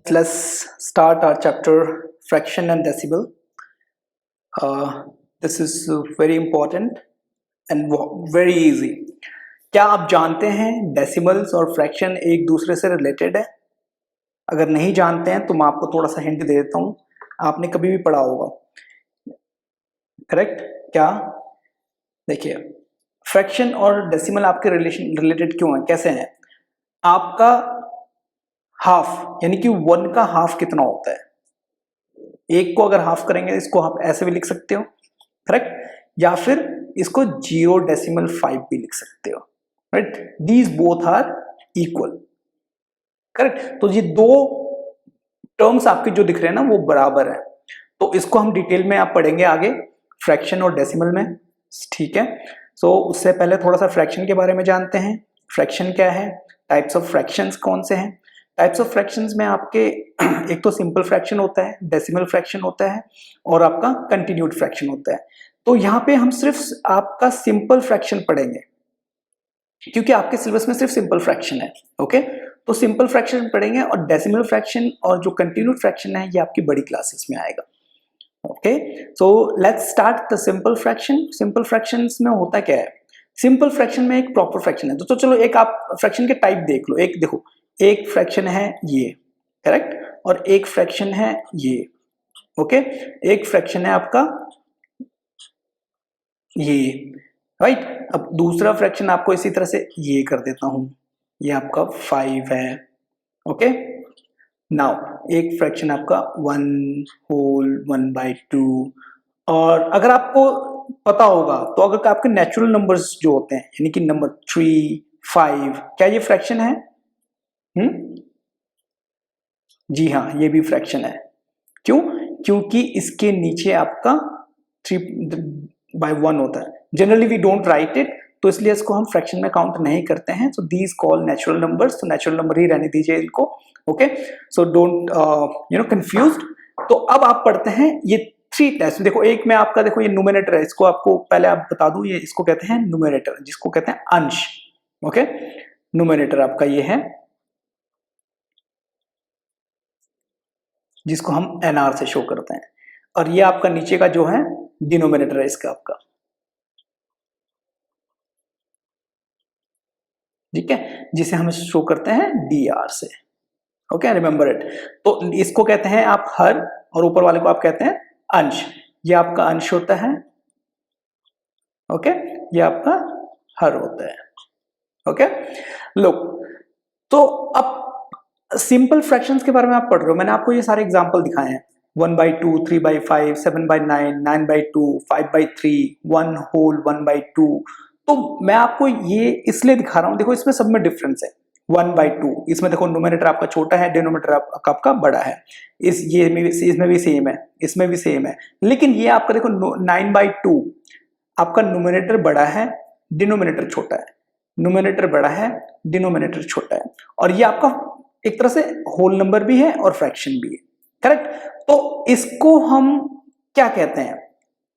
Let's start our chapter fraction and decimal. This is very important and very easy. क्या आप जानते हैं decimals और फ्रैक्शन एक दूसरे से रिलेटेड है? अगर नहीं जानते हैं तो मैं आपको थोड़ा सा हिंट दे देता हूं, आपने कभी भी पढ़ा होगा, करेक्ट? क्या? देखिए, फ्रैक्शन और डेसिमल आपके रिलेटेड क्यों है, कैसे हैं? आपका हाफ यानी कि 1 का हाफ कितना होता है? एक को अगर हाफ करेंगे इसको आप ऐसे भी लिख सकते हो, करेक्ट? या फिर इसको 0.5 भी लिख सकते हो, right? These both are equal, correct? तो ये दो टर्म्स आपके जो दिख रहे हैं ना वो बराबर है, तो इसको हम डिटेल में आप पढ़ेंगे आगे फ्रैक्शन और डेसिमल में, ठीक है? सो उससे पहले थोड़ा सा फ्रैक्शन के बारे में जानते हैं। फ्रैक्शन क्या है, टाइप्स ऑफ फ्रैक्शंस कौन से हैं? टाइप्स ऑफ फ्रैक्शंस में आपके एक तो सिंपल फ्रैक्शन होता है, डेसिमल फ्रैक्शन होता है और आपका कंटिन्यूड फ्रैक्शन होता है। तो यहाँ पे हम सिर्फ आपका सिंपल फ्रैक्शन पढ़ेंगे क्योंकि आपके सिलेबस में सिर्फ सिंपल फ्रैक्शन है, ओके? तो सिंपल फ्रैक्शन पढ़ेंगे और डेसिमल फ्रैक्शन और जो कंटिन्यूड फ्रैक्शन है ये आपकी बड़ी क्लासेस में आएगा, okay? So let's start the simple fraction. Simple fractions में होता क्या है? सिंपल फ्रैक्शन में एक प्रॉपर फ्रैक्शन है, तो चलो एक आप फ्रैक्शन के टाइप देख लो। एक देखो, एक फ्रैक्शन है ये, करेक्ट? और एक फ्रैक्शन है ये, ओके? एक फ्रैक्शन है आपका ये, राइट? अब दूसरा फ्रैक्शन आपको इसी तरह से ये कर देता हूं, ये आपका 5 है, ओके? नाउ एक फ्रैक्शन आपका 1/2। और अगर आपको पता होगा तो अगर आपके नेचुरल नंबर्स जो होते हैं यानी कि नंबर 3, 5, क्या ये फ्रैक्शन है? जी हाँ, ये भी फ्रैक्शन है। क्यों? क्योंकि इसके नीचे आपका 3/1 होता है। Generally we don't write it, तो इसलिए इसको हम फ्रैक्शन में काउंट नहीं करते हैं। So these call natural numbers, तो नेचुरल नंबर ही रहने दीजिए इनको, ओके? So don't confused. तो अब आप पढ़ते हैं ये 3 टेस्ट। देखो, एक में आपका देखो ये न्यूमरेटर है, इसको आपको पहले आप बता दूं, ये इसको कहते हैं न्यूमरेटर, जिसको कहते हैं अंश, ओके? न्यूमरेटर आपका ये है जिसको हम एनआर से शो करते हैं, और ये आपका नीचे का जो है डिनोमिनेटर है इसका आपका, ठीक है? जिसे हम शो करते हैं डीआर से, ओके? Remember it. तो इसको कहते हैं आप हर, और ऊपर वाले को आप कहते हैं अंश। ये आपका अंश होता है, ओके? ये आपका हर होता है, ओके? लो, तो अब सिंपल फ्रैक्शंस के बारे में आप पढ़ रहे हो, मैंने आपको ये सारे एग्जांपल दिखाए हैं। 1/2, 3/5, 7/9, 9/2, 5/3, 1/2। तो मैं आपको ये इसलिए दिखा रहा हूं, देखो इसमें सब में डिफरेंस है। 1/2 इसमें देखो न्यूमरेटर आपका छोटा है, डिनोमिनेटर आपका बड़ा है। इसमें भी सेम है, इसमें भी सेम है, लेकिन ये आपका देखो 9/2 आपका न्यूमरेटर बड़ा है, डिनोमिनेटर छोटा है। न्यूमरेटर बड़ा है, डिनोमिनेटर छोटा है, और ये आपका एक तरह से होल नंबर भी है और फ्रैक्शन भी है, करेक्ट? तो इसको हम क्या कहते हैं?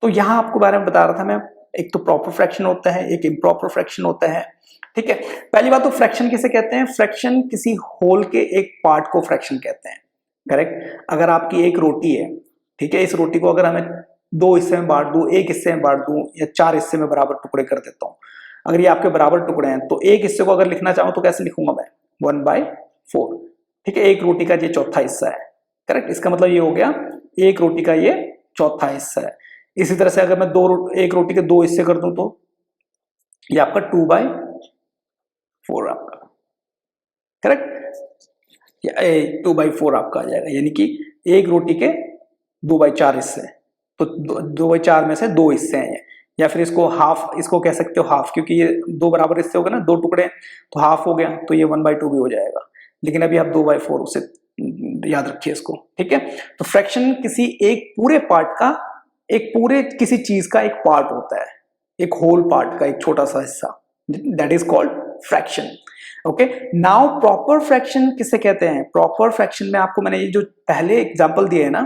तो यहां आपको बारे में बता रहा था मैं, एक तो प्रॉपर फ्रैक्शन होता है, एक इम्प्रॉपर फ्रैक्शन होता है, ठीक है? पहली बात तो फ्रैक्शन किसे कहते हैं? फ्रैक्शन किसी होल के एक पार्ट को फ्रैक्शन कहते हैं, करेक्ट? अगर आपकी एक रोटी है, ठीक है, इस रोटी को अगर हमें 2 हिस्से में बांट दूं, एक हिस्से में बांट दूं, या 4 हिस्से में बराबर टुकड़े कर देता हूं, अगर ये आपके बराबर टुकड़े हैं तो एक हिस्से को अगर लिखना चाहूं तो कैसे लिखूंगा मैं? 1/4, ठीक है? एक रोटी का ये चौथा हिस्सा है, करेक्ट? इसका मतलब ये हो गया एक रोटी का ये चौथा हिस्सा है। इसी तरह से अगर मैं एक रोटी के 2 हिस्से कर दूं तो ये आपका 2/4 आपका, करेक्ट? 2/4 आपका आ जाएगा, यानी कि एक रोटी के 2/4 हिस्से, तो 2/4 में से 2 हिस्से हैं। या फिर इसको हाफ, इसको कह सकते हो हाफ, क्योंकि ये 2 बराबर हिस्से हो गए ना, 2 टुकड़े, तो हाफ हो गया, तो ये 1/2 भी हो जाएगा। लेकिन अभी आप 2/4 उसे याद रखिए इसको, ठीक है? तो फ्रैक्शन किसी एक पूरे पार्ट का, एक पूरे किसी चीज का एक पार्ट होता है, एक होल पार्ट का एक छोटा सा हिस्सा, that is called fraction, okay? Now proper fraction किसे कहते हैं? प्रॉपर फ्रैक्शन में आपको मैंने ये जो पहले एग्जांपल दिए है ना,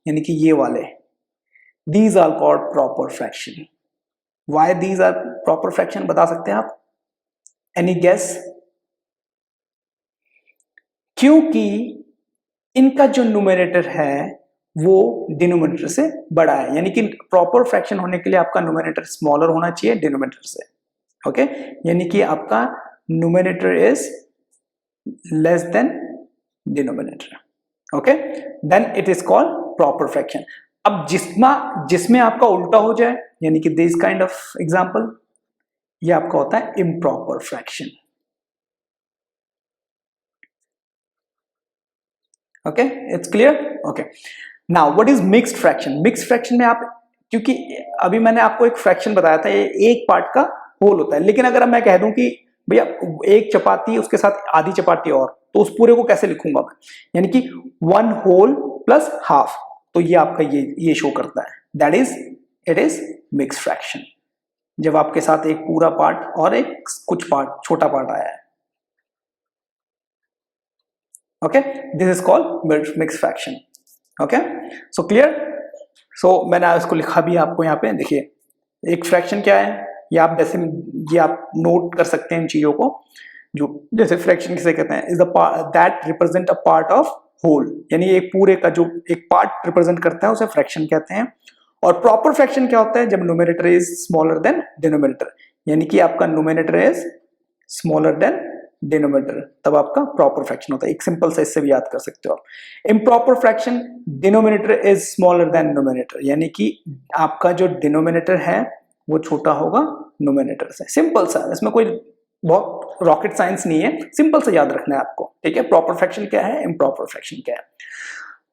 यानी कि ये वाले, these are called proper fraction. Why these are proper fraction, बता सकते हैं आप? Any guess? क्योंकि इनका जो न्यूमरेटर है वो डिनोमिनेटर से बड़ा है, यानी कि प्रॉपर फ्रैक्शन होने के लिए आपका न्यूमरेटर स्मॉलर होना चाहिए डिनोमिनेटर से। ओके, यानी कि आपका numerator is less than denominator. Okay, then it is called proper fraction. अब जिसमें आपका उल्टा हो जाए, यानी कि दिस काइंड ऑफ एग्जांपल, ये आपका होता है improper fraction. Okay, it's clear. Okay, now what is mixed fraction? Mixed fraction में आप, क्योंकि अभी मैंने आपको एक फ्रैक्शन बताया था, ये एक पार्ट का होल होता है, लेकिन अगर मैं कह दूं कि भैया एक चपाती उसके साथ आधी चपाती और, तो उस पूरे को कैसे लिखूंगा मैं? यानी कि वन होल प्लस हाफ, तो ये आपका ये शो करता है, that is it is mixed fraction, जब आपके साथ एक पूरा पार्ट और एक कुछ पार्ट छोटा पार्ट आया है। Okay, this is called mixed fraction. Okay, so clear. So मैंने इसको लिखा भी आपको यहाँ पे, देखिए एक फ्रैक्शन क्या है, ये आप नोट कर सकते हैं इन चीजों को, जो जैसे फ्रैक्शन किसे कहते हैं, is the that represent a part of whole, यानी एक पूरे का जो एक पार्ट रिप्रेजेंट करता है उसे फ्रैक्शन कहते हैं। और प्रॉपर फ्रैक्शन क्या होता है? जब numerator is smaller than denominator, यानी कि आपका numerator is smaller than denominator, तब आपका प्रॉपर फ्रैक्शन होता है। एक सिंपल से इससे भी याद कर सकते हो आप। Improper fraction, denominator is smaller than numerator, यानी कि आपका जो डिनोमिनेटर है वो छोटा होगा न्यूमरेटर से। सिंपल सा, इसमें कोई बहुत रॉकेट साइंस नहीं है, सिंपल से याद रखना है आपको, ठीक है। प्रॉपर फ्रैक्शन क्या है, इम्प्रॉपर फ्रैक्शन क्या है।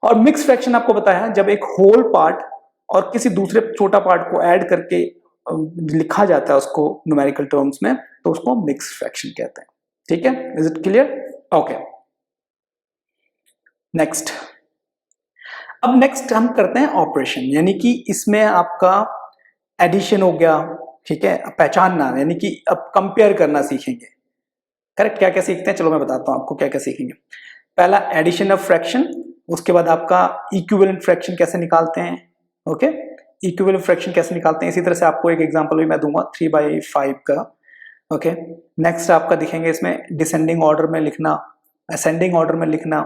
और मिक्स फ्रैक्शन आपको बताया, जब एक होल पार्ट और किसी दूसरे छोटा पार्ट को ऐड करके लिखा जाता है उसको न्यूमेरिकल टर्म्स में, तो उसको मिक्स फ्रैक्शन कहते हैं, ठीक है। Is it clear? Okay, next. अब नेक्स्ट हम करते हैं ऑपरेशन, यानी कि इसमें आपका एडिशन हो गया, ठीक है, पहचानना, यानी कि अब कंपेयर करना सीखेंगे। करेक्ट, क्या क्या सीखते हैं, चलो मैं बताता हूं आपको क्या क्या सीखेंगे। पहला एडिशन ऑफ फ्रैक्शन, उसके बाद आपका इक्विवेलेंट फ्रैक्शन कैसे निकालते हैं। ओके, इक्विवेलेंट फ्रैक्शन कैसे निकालते हैं, इसी तरह से आपको एक एग्जांपल भी मैं दूंगा 3/5 का। ओके, नेक्स्ट आपका दिखेंगे इसमें डिसेंडिंग ऑर्डर में लिखना, असेंडिंग ऑर्डर में लिखना,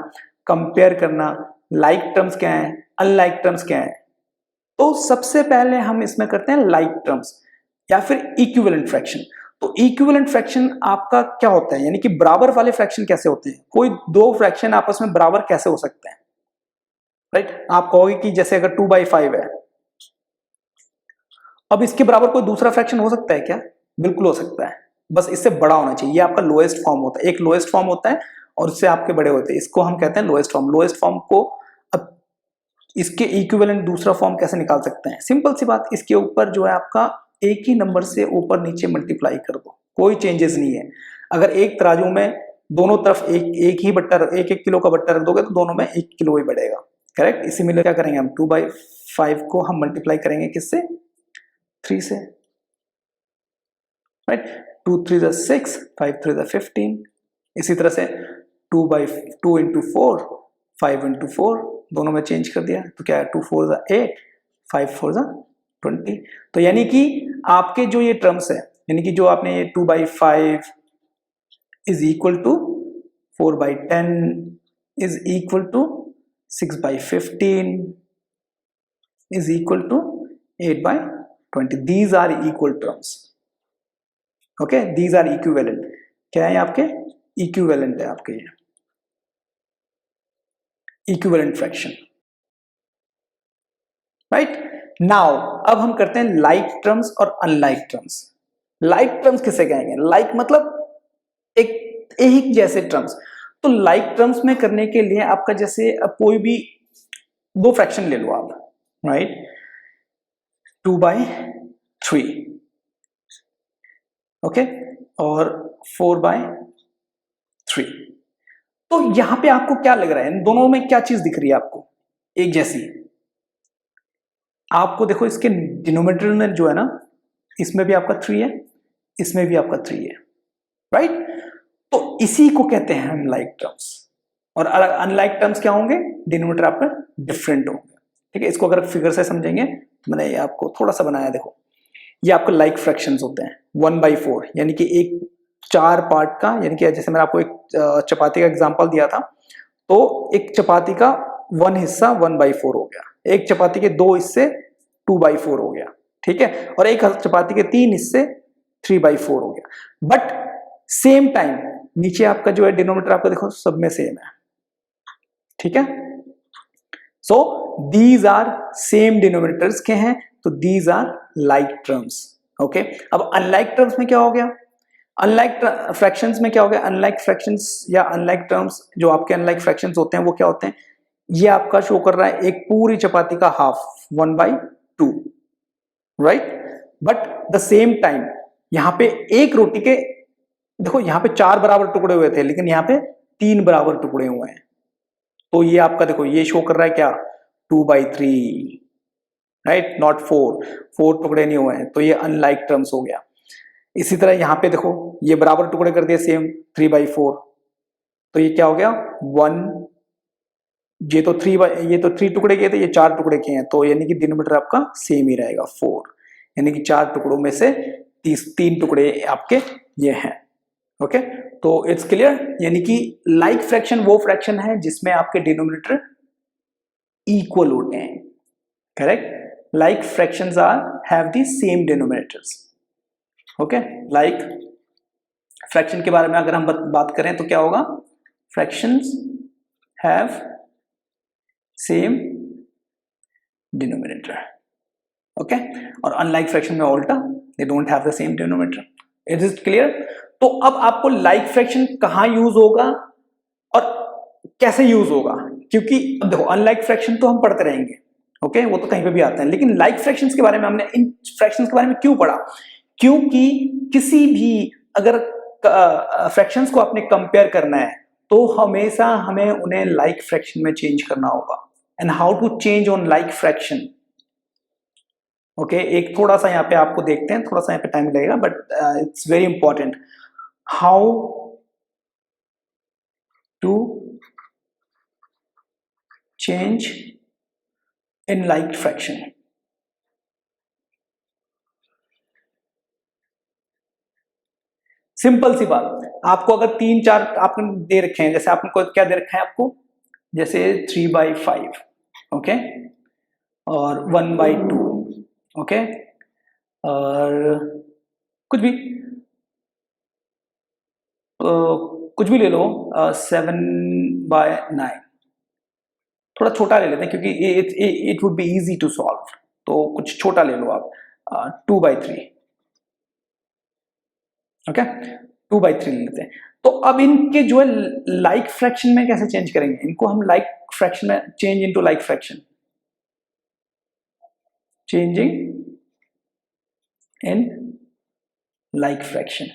कंपेयर करना, लाइक टर्म्स क्या है, अनलाइक टर्म्स क्या है। तो सबसे पहले हम इसमें करते हैं लाइक टर्म्स या फिर इक्विवेलेंट फ्रैक्शन। तो इक्विवेलेंट फ्रैक्शन आपका क्या होता है, यानी कि बराबर वाले फ्रैक्शन कैसे होते हैं, कोई दो फ्रैक्शन आपस में बराबर कैसे हो सकते हैं, राइट। आप कहोगे कि जैसे अगर 2/5 है, अब इसके बराबर कोई दूसरा फ्रैक्शन हो सकता है क्या? बिल्कुल हो सकता है, बस इससे बड़ा होना चाहिए। ये आपका लोएस्ट फॉर्म होता है, एक लोएस्ट फॉर्म होता है और उससे आपके बड़े होते हैं, इसको हम कहते हैं लोएस्ट फॉर्म। लोएस्ट फॉर्म को अब इसके इक्विवेलेंट दूसरा फॉर्म कैसे निकाल सकते हैं? सिंपल सी बात, इसके ऊपर जो है आपका एक ही नंबर से ऊपर नीचे मल्टीप्लाई कर दो, कोई चेंजेस नहीं है। अगर एक तराजू में दोनों तरफ एक ही बट्टा, एक किलो का बट्टा रख दोगे तो दोनों में 1 किलो ही बढ़ेगा, करेक्ट। इसी में क्या करेंगे हम, 2/5 को हम मल्टीप्लाई करेंगे किससे, 3 से, राइट। 2 3 6, 5 3 15। इसी तरह से 2/2 इंटू 4, 5 इंटू 4, दोनों में चेंज कर दिया तो क्या है, 2 4 8, 5 4 20। तो यानी कि आपके जो ये टर्म्स है, यानी कि जो आपने ये 2/5 is equal to 4/10 is equal to 6/15 is equal to 8/20, these are equal terms. Okay, these are equivalent. क्या है आपके, इक्विवेलेंट है आपके, ये इक्विवेलेंट फ्रैक्शन, राइट। नाउ अब हम करते हैं लाइक टर्म्स और अनलाइक टर्म्स। लाइक टर्म्स किसे कहेंगे, लाइक मतलब एक जैसे टर्म्स। तो लाइक टर्म्स में करने के लिए आपका जैसे कोई भी दो फ्रैक्शन ले लो आप, राइट, 2/3, ओके, और 4/3। तो यहां पे आपको क्या लग रहा है, इन दोनों में क्या चीज दिख रही है आपको, एक जैसी। आपको देखो इसके डिनोमिनेटर में जो है ना, इसमें भी आपका 3 है, इसमें भी आपका 3 है, राइट। तो इसी को कहते हैं हम लाइक टर्म्स। और अनलाइक टर्म्स क्या होंगे, डिनोमिनेटर आपका डिफरेंट होंगे, ठीक है। इसको अगर फिगर से समझेंगे, मैंने ये आपको थोड़ा सा बनाया, देखो ये आपका लाइक फ्रैक्शंस होते हैं 1/4, यानी कि एक 4 पार्ट का, यानी कि जैसे मैंने आपको एक चपाती का एग्जांपल दिया था, तो एक चपाती का 1 हिस्सा 1/4 हो गया, एक चपाती के 2 हिस्से 2/4 हो गया, ठीक है, और एक चपाती के 3 हिस्से 3/4 हो गया। बट सेम टाइम नीचे आपका जो है डिनोमिनेटर आपका देखो सब में सेम है, ठीक है। So these are same denominators के हैं, तो these are like terms, okay. अब अनलाइक टर्म्स में क्या हो गया, अनलाइक फ्रैक्शंस में क्या हो गया, अनलाइक फ्रैक्शंस या अनलाइक टर्म्स, जो आपके अनलाइक फ्रैक्शंस होते हैं वो क्या होते हैं, ये आपका शो कर रहा है एक पूरी चपाती का half 1/2, right. But the same time यहां पे एक रोटी के देखो यहां पे 4 बराबर टुकड़े हुए थे, लेकिन यहां पे 3 बराबर टुकड़े हुए हैं, तो ये आपका देखो ये शो कर रहा है क्या 2/3, राइट, नॉट 4 टुकड़े नहीं हुए हैं, तो ये अनलाइक टर्म्स हो गया। इसी तरह यहां पे देखो ये बराबर टुकड़े कर दिए सेम 3/4, तो ये क्या हो गया 1, ये तो 3 टुकड़े किए थे, ये 4 टुकड़े किए हैं, तो यानी कि डिनोमिनेटर आपका सेम ही रहेगा 4, यानी कि 4 टुकड़ों में से 3 टुकड़े आपके ये हैं, ओके। तो इट्स क्लियर, यानी कि लाइक फ्रैक्शन वो फ्रैक्शन है जिसमें आपके डिनोमिनेटर इक्वल होते हैं, correct. Like fractions are have the same denominators, okay. Like fraction के बारे में अगर हम बात करें तो क्या होगा, fractions have same denominator, okay. और अनलाइक फ्रैक्शन में उल्टा, they don't have the same denominator, it is clear. तो अब आपको लाइक फ्रैक्शन कहां यूज होगा और कैसे यूज होगा, क्योंकि अब देखो अनलाइक फ्रैक्शन तो हम पढ़ते रहेंगे, ओके, वो तो कहीं पे भी आते हैं, लेकिन लाइक फ्रैक्शंस के बारे में हमने इन फ्रैक्शंस के बारे में क्यों पढ़ा, क्योंकि किसी भी अगर फ्रैक्शंस को आपने कंपेयर करना है तो हमेशा हमें उन्हें लाइक फ्रैक्शन में चेंज करना होगा। And how to change on like fraction, okay, एक थोड़ा सा यहाँ पे आपको देखते हैं, थोड़ा सा यहाँ पे टाइम लगेगा, but it's very important, how to change in like fraction. Simple सी बात, आपको अगर 3-4 आपने दे रखे हैं, जैसे आपको क्या दे रखा है आपको, जैसे 3/5, ओके, और 1/2, ओके, और कुछ भी कुछ भी ले लो, 7/9, थोड़ा छोटा ले लेते हैं क्योंकि it would be easy to solve, तो कुछ छोटा ले लो आप, 2/3, ओके, 2/3 ले लेते हैं। तो अब इनके जो है लाइक फ्रैक्शन में कैसे चेंज करेंगे, इनको हम लाइक फ्रैक्शन में change into like fraction, changing in like fraction,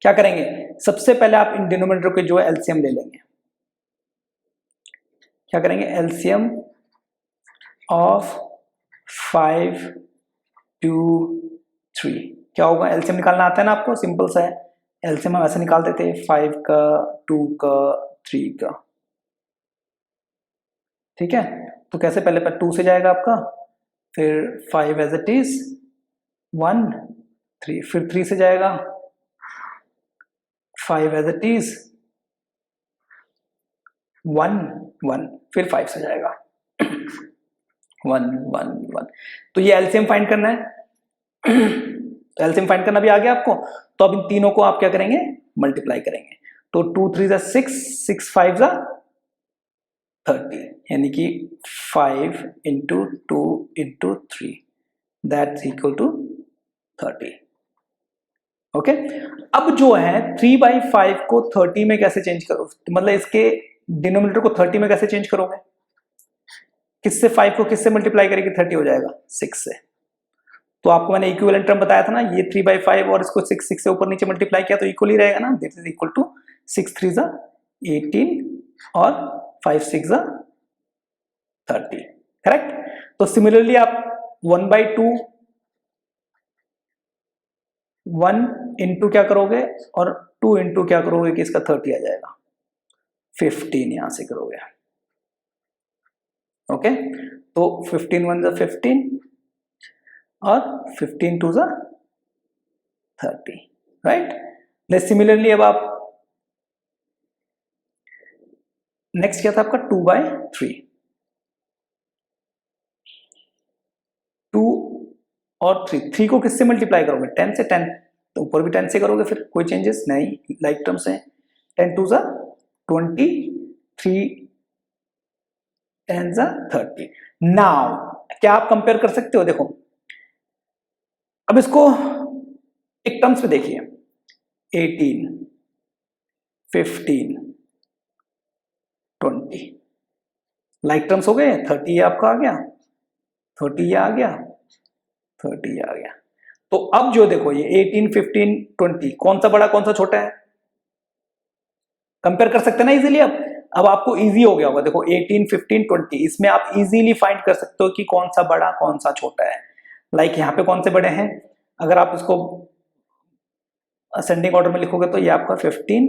क्या करेंगे, सबसे पहले आप इन डिनोमिनेटर के जो है एलसीएम ले लेंगे, क्या करेंगे, एलसीएम ऑफ 5, 2, 3, क्या होगा, एलसीएम निकालना आता है ना आपको, सिंपल सा है, एलसीएम हम ऐसे निकालते थे 5 का, 2 का, 3 का, ठीक है। तो कैसे, पहले 2 से जाएगा आपका, फिर 5 एज इट इज, 1, 3, फिर 3 से जाएगा 5 एज इट इज, 1, 1, फिर 5 से जाएगा 1, 1, 1। तो ये एलसीएम फाइंड करना है, तो एलसीएम फाइंड करना भी आ गया आपको, तो अब इन तीनों को आप क्या करेंगे, मल्टीप्लाई करेंगे, तो 2 3 6, 6 5 30, यानी कि 5 into 2 into 3, that's equal to 30, okay. अब जो है 3/5 को 30 में कैसे चेंज करो, मतलब इसके डिनोमिनेटर को 30 में कैसे चेंज करोगे, किससे 5 को किससे मल्टीप्लाई करेंगे 30 हो जाएगा, 6 से। तो आपको मैंने इक्विवेलेंट टर्म बताया था ना, ये 3/5 और इसको 6 से ऊपर नीचे मल्टीप्लाई किया तो इक्वल ही रहेगा ना, दिस इज इक्वल टू 6 3 18 और 5 6 30, करेक्ट। तो सिमिलरली आप 1/2 1 इंटू क्या करोगे और 2 इंटू क्या करोगे कि इसका 30 आ जाएगा, 15 यहां से करोगे, ओके। तो 15 1 15 और 15 2 30, राइट। सिमिलरली अब आप नेक्स्ट क्या था आपका 2/3, 2 और 3 को किससे मल्टीप्लाई करोगे 10 से, 10 तो ऊपर भी 10 से करोगे, फिर कोई चेंजेस नहीं, लाइक टर्म्स है। 10 2 ज़ा 20, 3 10 ज़ा 30। नाउ क्या आप कंपेयर कर सकते हो, देखो अब इसको एक टर्म्स में देखिए, 18 15 20 लाइक टर्म्स हो गए, 30 ये आपका आ गया, 30 ये आ गया, 30 ये आ गया। तो अब जो देखो ये 18 15 20 कौन सा बड़ा कौन सा छोटा है, कंपेयर कर सकते हैं ना इजीली। अब आपको इजी हो गया होगा, देखो 18 15 20 इसमें आप इजीली फाइंड कर सकते हो कि कौन सा बड़ा कौन सा छोटा है। लाइक यहाँ पे कौन से बड़े हैं, अगर आप इसको असेंडिंग ऑर्डर में लिखोगे तो ये आपका 15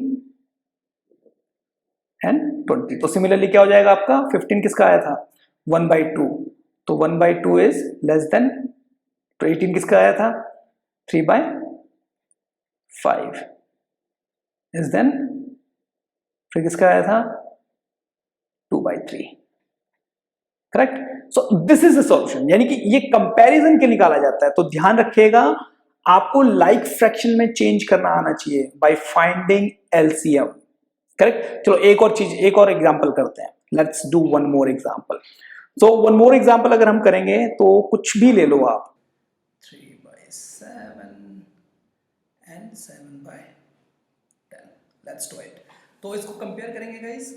एंड 20। तो सिमिलरली क्या हो जाएगा आपका 15 किसका आया था 1/2, तो 1/2 इज लेस देन, तो 18 किसका आया था 3/5 इज देन, फिर किसका आया था 2/3, correct. So this is the solution, यानी कि ये कंपैरिजन के निकाला जाता है। तो ध्यान रखिएगा आपको लाइक फ्रैक्शन में चेंज करना आना चाहिए बाय फाइंडिंग एलसीएम, करेक्ट। चलो एक और चीज, एक और एग्जांपल करते हैं, let's do one more example. So one more example अगर हम करेंगे तो कुछ भी ले लो आप, 3/7 एंड 7/10, लेट्स डू इट। तो इसको कंपेयर करेंगे guys,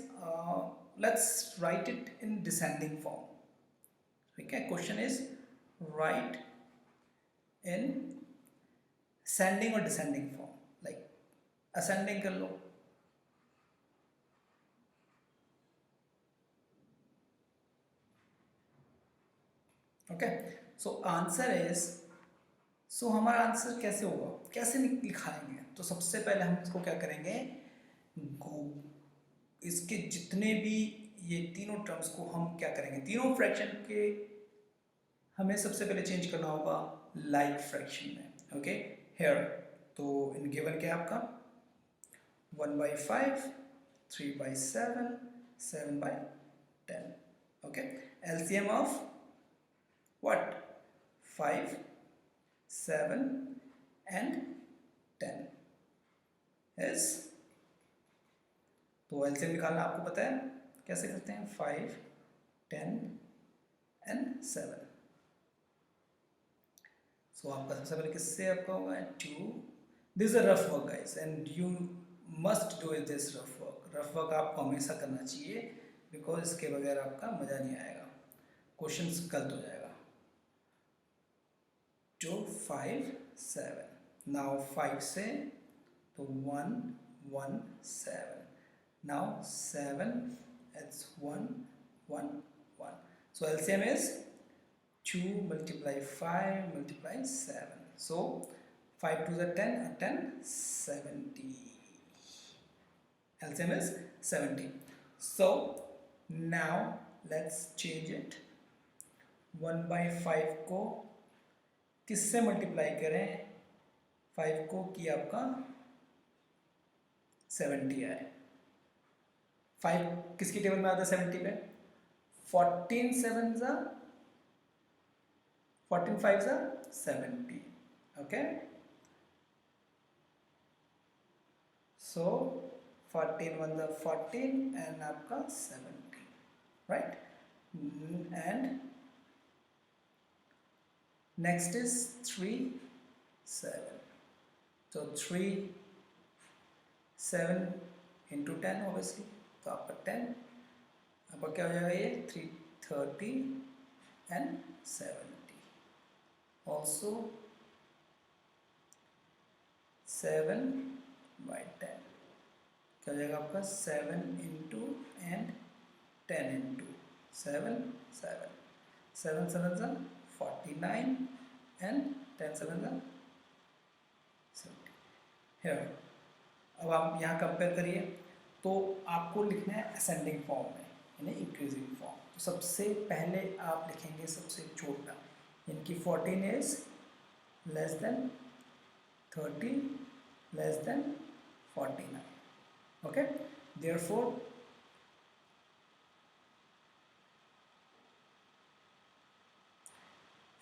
let's write it in descending form, ठीक है। Question is right in sending और डिसेंडिंग फॉर्म, लाइक असेंडिंग कर लो, ओके। सो आंसर इज, सो हमारा आंसर कैसे होगा, कैसे लिखाएंगे, तो सबसे पहले हम इसको क्या करेंगे, इसके जितने भी ये तीनों टर्म्स को हम क्या करेंगे, तीनों फ्रैक्शन के हमें सबसे पहले चेंज करना होगा लाइक फ्रैक्शन में, ओके। हेयर तो इन गिवन क्या है आपका 1/5, 3/7, 7/10, okay. LCM of what 5 7 and 10 is, तो एलसीएम निकालना आपको पता है कैसे करते हैं, 5 10 and 7। सो आपका सबसे पहले किससे आपका होगा 2, this is a rough work guys and you must do it, this rough work, rough work आपको हमेशा करना चाहिए, बिकॉज इसके बगैर आपका मजा नहीं आएगा, क्वेश्चन गलत हो जाएगा। 2 5 7, नाउ 5 से तो 1 1 7, now 7 it's 1 1 1, so LCM is 2 multiply 5 multiply 7, so 5 2 is 10 and 10 70, LCM is 70। so now let's change it, 1/5 को किससे मल्टीप्लाई करें, 5 को कि आपका 70 आए, 5 किसकी टेबल में आता है 70 पे, 14 7 ज़ा 14 5 ज़ा 70, ओके। सो 14 1 ज़ा 14 एंड आपका 70, right. And next is 3 7, so 3 7 into 10 obviously, तो आपका 10 आपका क्या हो जाएगा, ये 330 and 70, also 7/10 क्या हो जाएगा आपका 7 into and 10 into 7 7 7 7 49 and 10 7 70। here अब आप यहाँ कंपेयर करिए, तो आपको लिखना है असेंडिंग फॉर्म में, यानी इंक्रीजिंग फॉर्म। तो सबसे पहले आप लिखेंगे सबसे छोटा, यानी कि 14 is less then 30 less than 49. Okay, therefore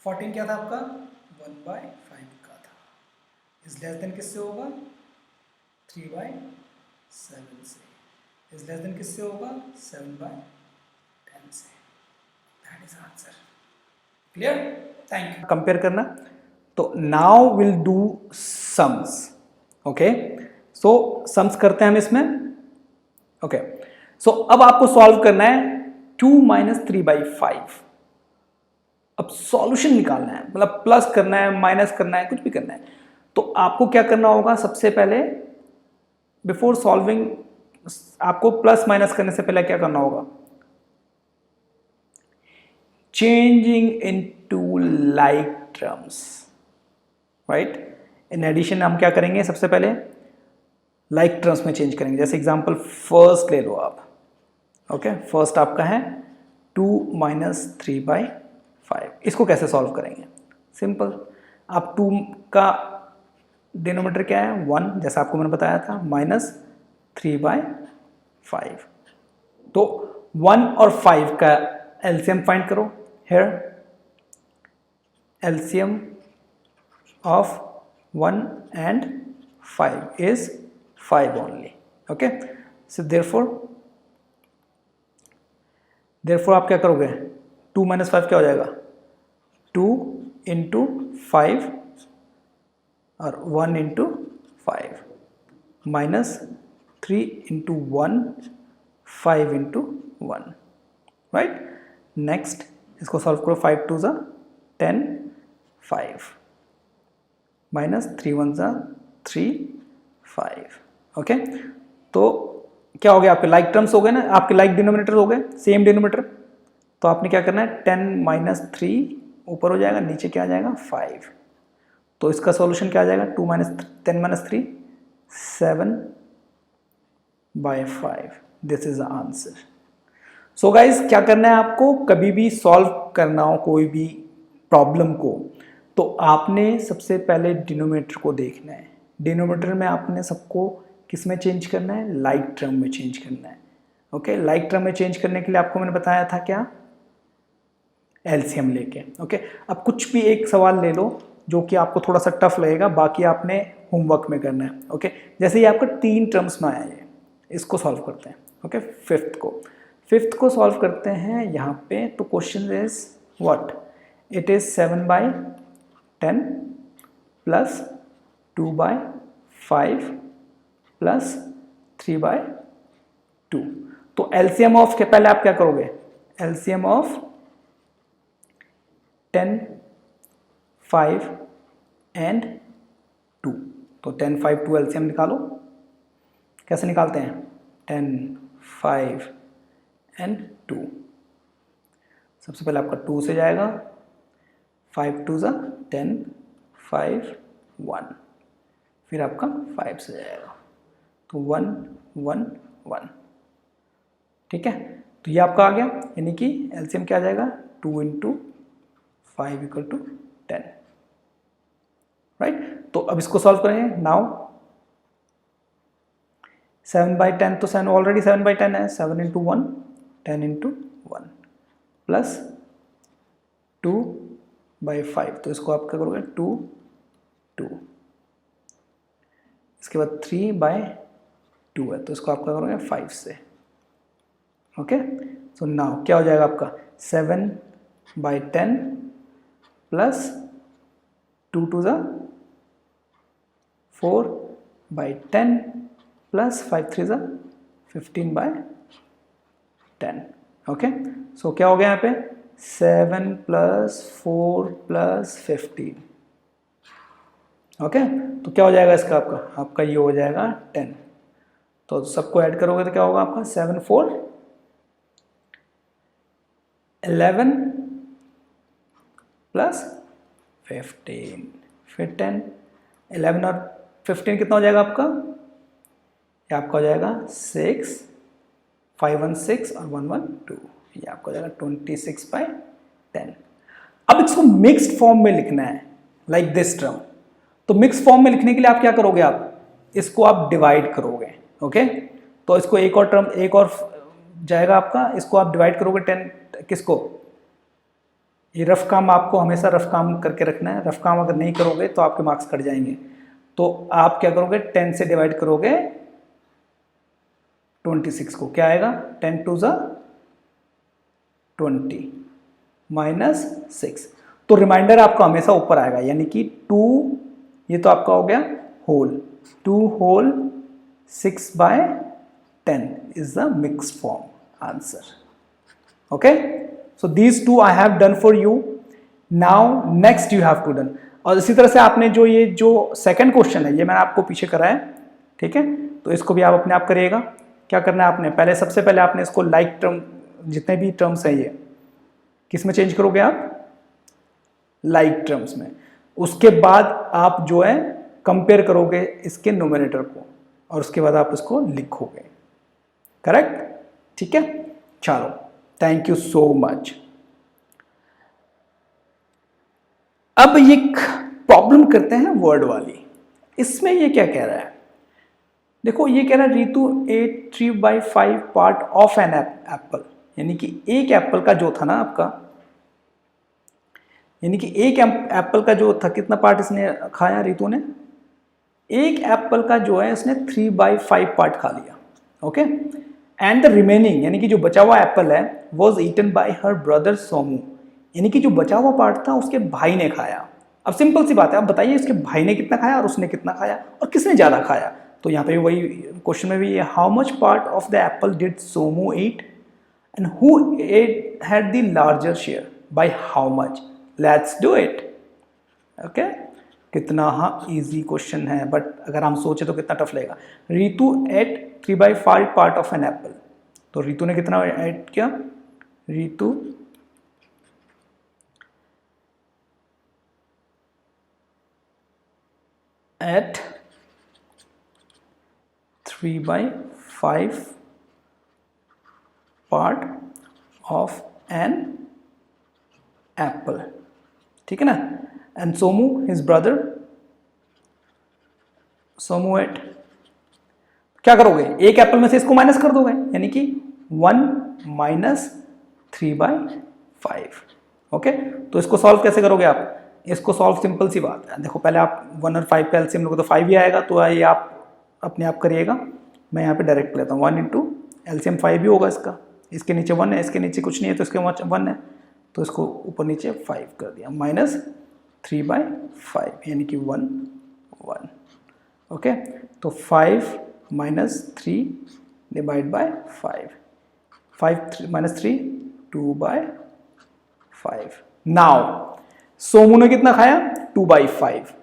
fourteen क्या था आपका 1/5 का था, इज लेस देन किससे होगा 3/7 से, इज लेस देन किससे होगा 7/10 से। That is answer. Clear, thank you. Compare करना, तो now will do sums. Okay, so sums करते हैं हम इसमें। ओके, सो अब आपको सॉल्व करना है 2 - 3/5। अब सॉल्यूशन निकालना है, मतलब प्लस करना है, माइनस करना है, कुछ भी करना है। तो आपको क्या करना होगा, सबसे पहले बिफोर सॉल्विंग आपको प्लस माइनस करने से पहले क्या करना होगा, changing into like terms, right. In addition हम क्या करेंगे, सबसे पहले लाइक टर्म्स में चेंज करेंगे। जैसे एग्जांपल फर्स्ट ले लो आप। ओके, फर्स्ट आपका है 2 - 3/5। इसको कैसे सॉल्व करेंगे, सिंपल, आप 2 का डिनोमिनेटर क्या है 1, जैसा आपको मैंने बताया था, -3/5। तो 1 और 5 का एलसीएम फाइंड करो। Here LCM of 1 and 5 is 5 only. Okay, so therefore आप क्या करोगे, 2 - 5 क्या हो जाएगा 2 × 5 और 1 × 5 -3 × 1 5 × 1, राइट। नेक्स्ट इसको सॉल्व करो, 5 2 = 10, 5 -3 1 = 3 5। ओके, तो क्या हो गया, आपके लाइक टर्म्स हो गए ना, आपके लाइक डिनोमिनेटर हो गए, सेम डिनोमिनेटर। तो आपने क्या करना है 10 - 3 ऊपर हो जाएगा, नीचे क्या आ जाएगा 5। तो इसका सॉल्यूशन क्या आ जाएगा 10 - 3 7/5। This is the answer. So guys, क्या करना है आपको, कभी भी सॉल्व करना हो कोई भी प्रॉब्लम को, तो आपने सबसे पहले डिनोमिनेटर को देखना है। डिनोमिनेटर में आपने सबको किस में चेंज करना है, लाइक टर्म में चेंज करना है। ओके, लाइक टर्म में चेंज करने के लिए आपको मैंने बताया था क्या, एलसीएम लेके। ओके, अब कुछ भी एक सवाल ले लो जो कि आपको थोड़ा सा टफ लगेगा, बाकी आपने होमवर्क में करना है। ओके, जैसे ये आपका 3 टर्म्स में आया है, इसको सॉल्व करते हैं। ओके, फिफ्थ को सॉल्व करते हैं यहाँ पे। तो question is what, it is 7/10 plus 2/5 plus 3/2। तो एलसीएम ऑफ के पहले आप क्या करोगे, एलसीएम ऑफ 10 5 एंड 2। तो 10 5 2 एलसीएम निकालो। कैसे निकालते हैं, 10 5 एंड 2। सबसे पहले आपका 2 से जाएगा, 5 2 = 10, 5 1, फिर आपका 5 से जाएगा, तो 1 1 1। ठीक है, तो ये आपका आ गया, यानी कि एलसीएम क्या आ जाएगा 2 × 5 = 10, राइट। तो अब इसको सॉल्व करेंगे। नाउ 7/10, तो 7 ऑलरेडी 7/10 है, 7 × 1 10 × 1 प्लस 2/5। तो इसको आप क्या करोगे 2 2। इसके बाद 3/2 है, तो इसको आप क्या करोगे 5 से। ओके, सो नाउ क्या हो जाएगा आपका 7/10 प्लस 2 2 = 4/10 प्लस 5 3 = 15/10। ओके, सो क्या हो गया यहाँ पे 7 + 4 + 15। ओके, तो क्या हो जाएगा इसका, आपका ये हो जाएगा 10। तो सबको ऐड करोगे तो क्या होगा आपका 7 4 11 प्लस 15, फिर 10 11 और 15 कितना हो जाएगा आपका, ये आपका हो जाएगा 6 5 1 6 और 1 1 2, ये आपका हो जाएगा 26/10। अब इसको मिक्स्ड फॉर्म में लिखना है, लाइक दिस टर्म। तो मिक्स फॉर्म में लिखने के लिए आप क्या करोगे, आप इसको आप डिवाइड करोगे, ओके। तो इसको एक और टर्म, एक और जाएगा आपका, इसको आप डिवाइड करोगे 10 किसको, ये रफ काम आपको हमेशा रफ काम करके रखना है, रफ काम अगर नहीं करोगे तो आपके मार्क्स कट जाएंगे। तो आप क्या करोगे, 10 से डिवाइड करोगे 26 को, क्या आएगा 10 2 ज़ा 20 माइनस 6। तो रिमाइंडर आपका हमेशा ऊपर आएगा, यानी कि 2, ये तो आपका हो गया whole, 2 whole 6/10 is the mix form answer, okay. So these two I have done for you. Now next you have to done. और इसी तरह से आपने जो ये जो सेकंड क्वेश्चन है ये मैंने आपको पीछे कराया, ठीक है। तो इसको भी आप अपने आप करिएगा। क्या करना है आपने, पहले सबसे पहले आपने इसको लाइक टर्म, जितने भी टर्म्स हैं ये किस में चेंज करोगे आप, लाइक टर्म्स में। उसके बाद आप जो है कंपेयर करोगे इसके न्यूमरेटर को, और उसके बाद आप इसको लिखोगे, करेक्ट, ठीक है। चलो, थैंक यू सो मच। अब ये प्रॉब्लम करते हैं वर्ड वाली। इसमें ये क्या कह रहा है, देखो ये कह रहा है Ritu ate 3/5 part of an apple, यानी कि एक एप्पल का जो था ना आपका, यानी कि एक एप्पल का जो था कितना पार्ट इसने खाया रीतु ने, एक एप्पल का जो है इसने 3/5 पार्ट खा लिया, ओके। एंड द रिमेनिंग, यानी कि जो बचा हुआ एप्पल है, was eaten by her brother Somu, यानी कि जो बचा हुआ पार्ट था उसके भाई ने खाया। अब सिंपल सी बात है, अब बताइए इसके भाई ने कितना खाया और उसने कितना खाया और किसने ज़्यादा खाया। तो यहाँ पे वही क्वेश्चन में भी, how much part of the Apple did Somu eat and who had the larger share by how much. Let's do it, okay. कितना हाँ इजी क्वेश्चन है, बट अगर हम सोचे तो कितना टफ लगेगा। Ritu ate 3/5 part of an apple, तो रीतु ने कितना ऐड किया, Ritu ate 3/5 part of an apple, ठीक है ना। And Somu his brother, Somu ate, क्या करोगे, एक एप्पल में से इसको माइनस कर दोगे, यानी कि 1 माइनस 3/5, ओके। तो इसको सॉल्व कैसे करोगे आप, इसको सॉल्व सिंपल सी बात है, देखो पहले आप 1 और 5 का एलसीएम लोगे तो 5 ही आएगा, तो ये आप अपने आप करिएगा। मैं यहाँ पे डायरेक्ट लेता हूँ, 1 इंटू एलसीएम 5 ही होगा इसका, इसके नीचे 1 है, इसके नीचे कुछ नहीं है तो इसके 1 है, तो इसको ऊपर नीचे 5 कर दिया, माइनस 3/5 यानी कि 1 1, ओके। तो 5 minus 3 divide by 5, 5 minus 3 2/5। Now Somu ने कितना खाया, 2/5।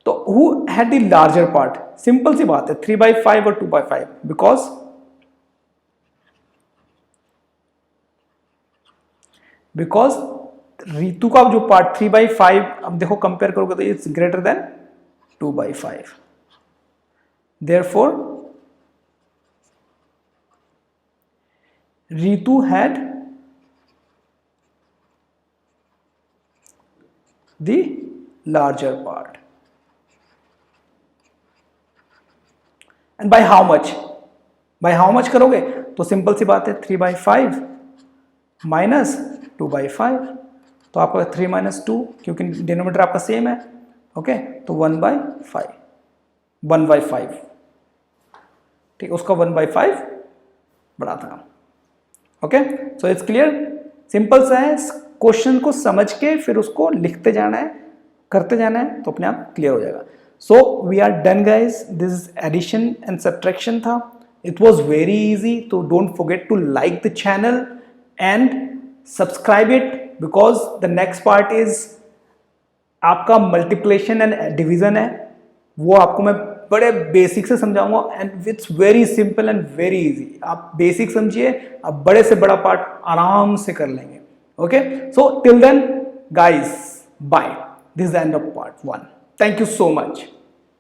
तो who had the larger part, simple सी बात है 3/5 और 2/5, बिकॉज रीतु का जो पार्ट 3/5, अब देखो कंपेयर करोगे तो it's greater than 2/5, therefore Ritu had the larger part. And by how much, by how much करोगे तो सिंपल सी बात है 3/5 माइनस 2/5, तो आपका 3 माइनस 2, क्योंकि डिनोमिनेटर आपका सेम है, ओके। तो 1/5, 1/5, ठीक, उसका 1/5 बड़ा था, okay. So it's clear, simple सा है, क्वेश्चन को समझ के फिर उसको लिखते जाना है, करते जाना है, तो अपने आप क्लियर हो जाएगा। So we are done guys, this is addition and subtraction था, इट वॉज वेरी इजी। तो don't forget to like the channel and subscribe it, because the next part is आपका मल्टीप्लिकेशन एंड डिवीजन है, वो आपको मैं बड़े basic से समझाऊंगा and it's very simple and very easy. आप बेसिक समझिए, आप बड़े से बड़ा पार्ट आराम से कर लेंगे, okay. So till then guys, bye, this is the end of part 1। Thank you so much.